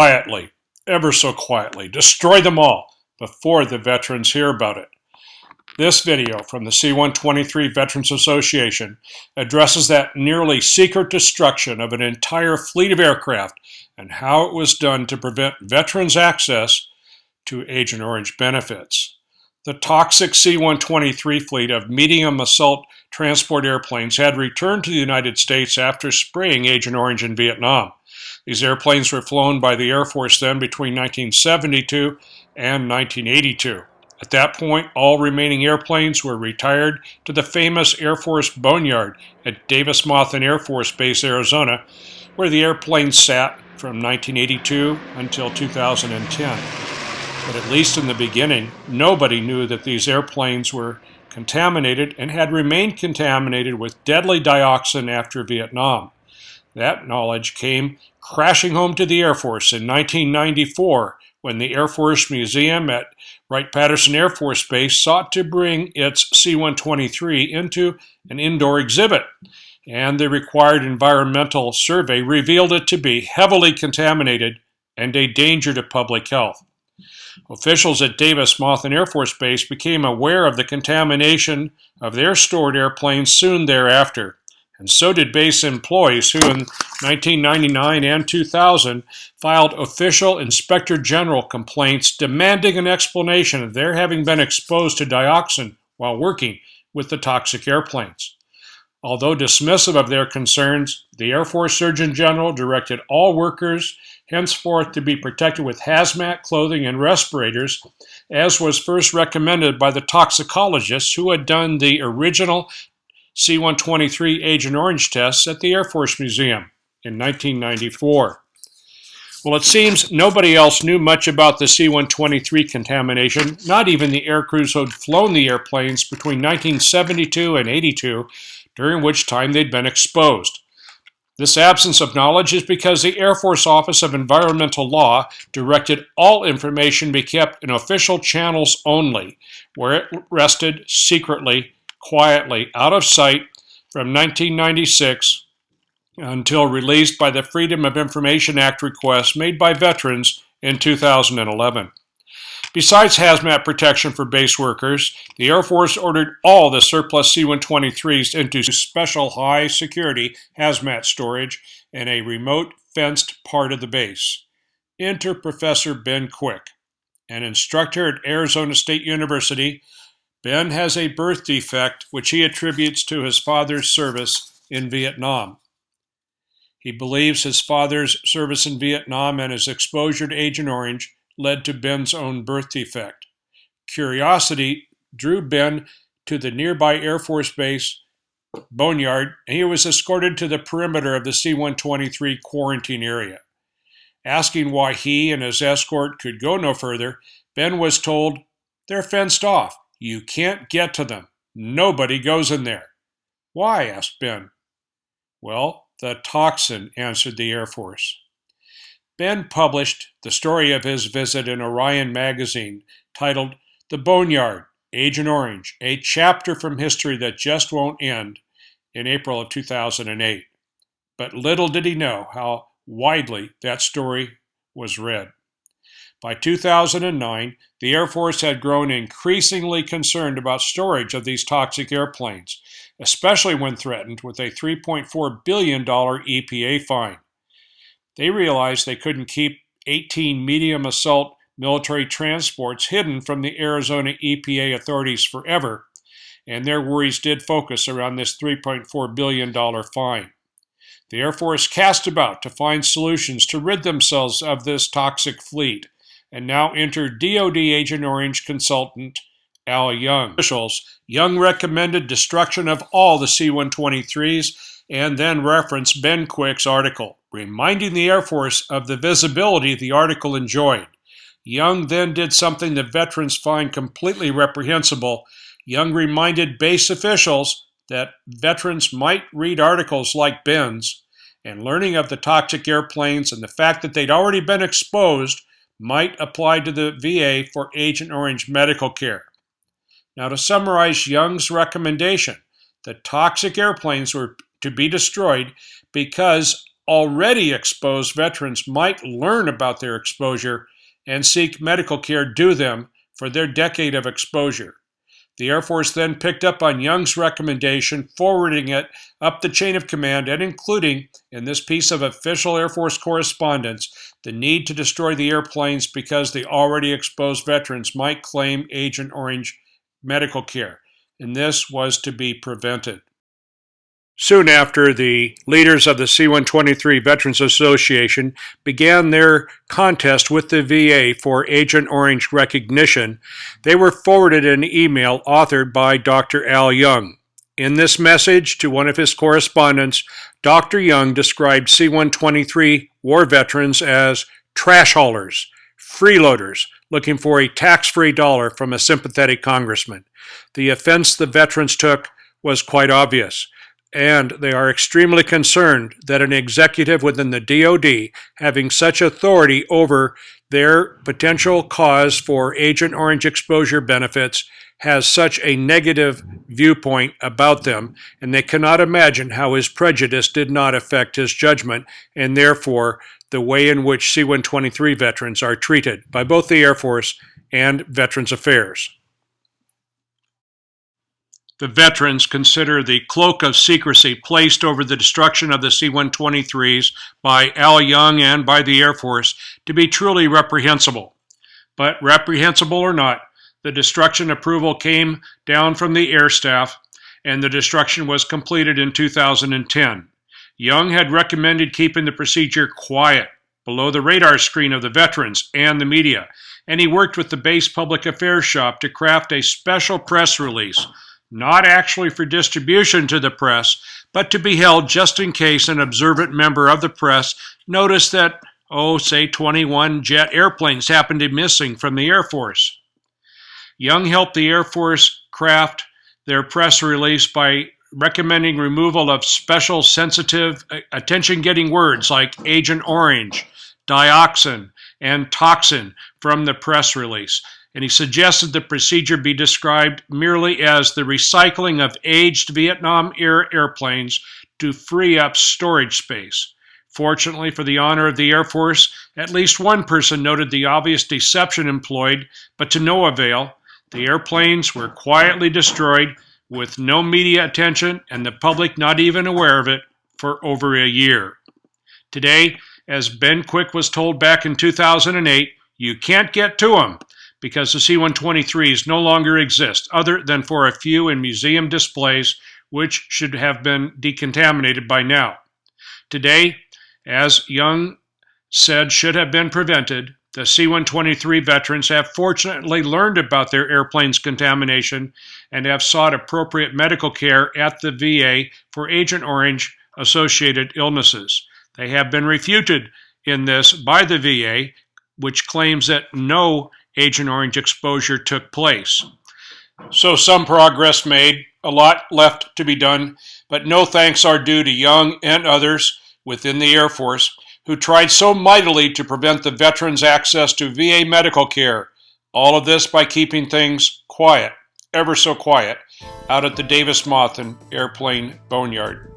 quietly, ever so quietly, destroy them all before the veterans hear about it. This video from the C-123 Veterans Association addresses that nearly secret destruction of an entire fleet of aircraft and how it was done to prevent veterans' access to Agent Orange benefits. The toxic C-123 fleet of medium assault transport airplanes had returned to the United States after spraying Agent Orange in Vietnam. These airplanes were flown by the Air Force then between 1972 and 1982. At that point, all remaining airplanes were retired to the famous Air Force boneyard at Davis-Monthan Air Force Base, Arizona, where the airplanes sat from 1982 until 2010. But at least in the beginning, nobody knew that these airplanes were contaminated and had remained contaminated with deadly dioxin after Vietnam. That knowledge came crashing home to the Air Force in 1994 when the Air Force Museum at Wright-Patterson Air Force Base sought to bring its C-123 into an indoor exhibit, and the required environmental survey revealed it to be heavily contaminated and a danger to public health. Officials at Davis-Monthan Air Force Base became aware of the contamination of their stored airplanes soon thereafter, and so did base employees who in 1999 and 2000 filed official Inspector General complaints demanding an explanation of their having been exposed to dioxin while working with the toxic airplanes. Although dismissive of their concerns, the Air Force Surgeon General directed all workers henceforth to be protected with hazmat clothing and respirators, as was first recommended by the toxicologists who had done the original C-123 Agent Orange tests at the Air Force Museum in 1994. Well, it seems nobody else knew much about the C-123 contamination, not even the air crews who had flown the airplanes between 1972 and 82, during which time they'd been exposed. This absence of knowledge is because the Air Force Office of Environmental Law directed all information be kept in official channels only, where it rested secretly, quietly, out of sight from 1996 until released by the Freedom of Information Act request made by veterans in 2011. Besides hazmat protection for base workers, the Air Force ordered all the surplus C-123s into special high-security hazmat storage in a remote, fenced part of the base. Enter Professor Ben Quick, an instructor at Arizona State University. Ben has a birth defect which he attributes to his father's service in Vietnam. He believes his father's service in Vietnam and his exposure to Agent Orange led to Ben's own birth defect. Curiosity drew Ben to the nearby Air Force Base boneyard, and he was escorted to the perimeter of the C-123 quarantine area. Asking why he and his escort could go no further, Ben was told, "They're fenced off. You can't get to them. Nobody goes in there." "Why?" asked Ben. "Well, the toxin," answered the Air Force. Ben published the story of his visit in Orion magazine, titled "The Boneyard, Agent Orange, a chapter from history that just won't end," in April of 2008. But little did he know how widely that story was read. By 2009, the Air Force had grown increasingly concerned about storage of these toxic airplanes, especially when threatened with a $3.4 billion EPA fine. They realized they couldn't keep 18 medium assault military transports hidden from the Arizona EPA authorities forever, and their worries did focus around this $3.4 billion fine. The Air Force cast about to find solutions to rid themselves of this toxic fleet, and now enter DoD Agent Orange consultant Al Young. Young recommended destruction of all the C-123s and then referenced Ben Quick's article, reminding the Air Force of the visibility the article enjoyed. Young then did something the veterans find completely reprehensible. Young reminded base officials that veterans might read articles like Ben's, and learning of the toxic airplanes and the fact that they'd already been exposed might apply to the VA for Agent Orange medical care. Now, to summarize Young's recommendation, the toxic airplanes were to be destroyed because already exposed veterans might learn about their exposure and seek medical care due them for their decade of exposure. The Air Force then picked up on Young's recommendation, forwarding it up the chain of command and including, in this piece of official Air Force correspondence, the need to destroy the airplanes because the already exposed veterans might claim Agent Orange medical care, and this was to be prevented. Soon after, the leaders of the C-123 Veterans Association began their contest with the VA for Agent Orange recognition. They were forwarded an email authored by Dr. Al Young. In this message to one of his correspondents, Dr. Young described C-123 war veterans as trash haulers, freeloaders, looking for a tax-free dollar from a sympathetic congressman. The offense the veterans took was quite obvious, and they are extremely concerned that an executive within the DoD having such authority over their potential cause for Agent Orange exposure benefits has such a negative viewpoint about them, and they cannot imagine how his prejudice did not affect his judgment, and therefore the way in which C-123 veterans are treated by both the Air Force and Veterans Affairs. The veterans consider the cloak of secrecy placed over the destruction of the C-123s by Al Young and by the Air Force to be truly reprehensible. But reprehensible or not, the destruction approval came down from the Air Staff, and the destruction was completed in 2010. Young had recommended keeping the procedure quiet, below the radar screen of the veterans and the media, and he worked with the base public affairs shop to craft a special press release, not actually for distribution to the press, but to be held just in case an observant member of the press noticed that, say 21 jet airplanes happened to be missing from the Air Force. Young helped the Air Force craft their press release by recommending removal of special sensitive, attention-getting words like Agent Orange, dioxin, and toxin from the press release, and he suggested the procedure be described merely as the recycling of aged Vietnam-era airplanes to free up storage space. Fortunately for the honor of the Air Force, at least one person noted the obvious deception employed, but to no avail. The airplanes were quietly destroyed with no media attention and the public not even aware of it for over a year. Today, as Ben Quick was told back in 2008, you can't get to them because the C-123s no longer exist other than for a few in museum displays which should have been decontaminated by now. Today, as Young said should have been prevented, the C-123 veterans have fortunately learned about their airplane's contamination and have sought appropriate medical care at the VA for Agent Orange associated illnesses. They have been refuted in this by the VA, which claims that no Agent Orange exposure took place. So some progress made, a lot left to be done, but no thanks are due to Young and others within the Air Force who tried so mightily to prevent the veterans' access to VA medical care. All of this by keeping things quiet, ever so quiet, out at the Davis-Monthan airplane boneyard.